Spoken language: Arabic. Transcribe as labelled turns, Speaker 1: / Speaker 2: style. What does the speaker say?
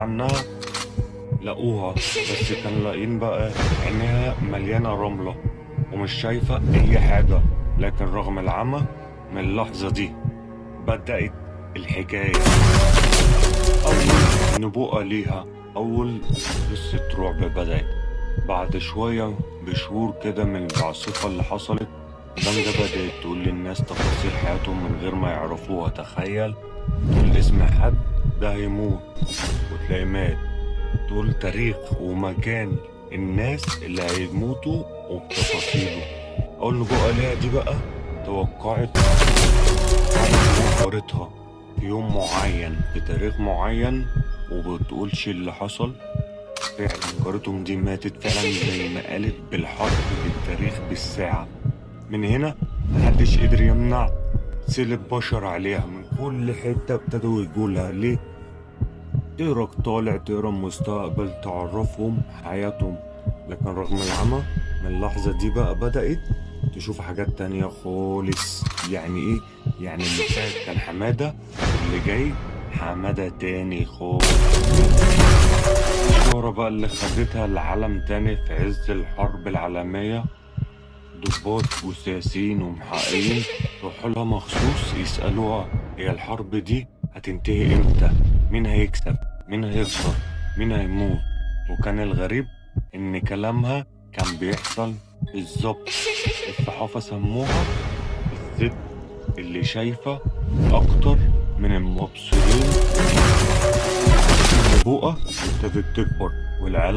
Speaker 1: عنها لقوها، بس كانوا لاقيين بقى عينيها مليانة رملة ومش شايفة أي حاجة. لكن رغم العمى، من اللحظة دي بدأت الحكاية. أول نبوءة ليها، أول قصة رعب بدأت بعد شوية بشهور كده من العاصفة اللي حصلت. بانجا بدأت تقول للناس تفاصيل حياتهم من غير ما يعرفوها. تخيل تقول اسم حد ده هيموت وتلاقي مات، تقول تاريخ ومكان الناس اللي هيموتوا وبتفاصيله. أول نبوءة ليها دي بقى توقعت قريتها في يوم معين في تاريخ معين، وبتقولش اللي حصل فعلا. جارتهم دي ماتت فعلا زي ما قالت بالحرف بالتاريخ بالساعة. من هنا محدش قدر يمنع سيل البشر عليها. من كل حتة ابتدوا يقولها ليه؟ تقرا طالع، تقرا المستقبل، تعرفهم حياتهم. لكن رغم العمى، من اللحظة دي بقى بدأت تشوف حاجات تانية خالص. يعني ايه؟ يعني اللي فات كان حمادة، واللي جاي حمادة تاني خالص. الشهرة بقى اللي خدتها لعالم تاني في عز الحرب العالمية. ضباط وسياسيين ومحققين يروحوا لها مخصوص يسألوها هي الحرب دي هتنتهي امتى؟ مين هيكسب؟ مين هيخسر؟ مين هيموت؟ وكان الغريب إن كلامها كان بيحصل بالظبط. الصحافة سموها الست اللي شايفة أكتر من المبصرين. النبوءة ابتدت تكبر والعالم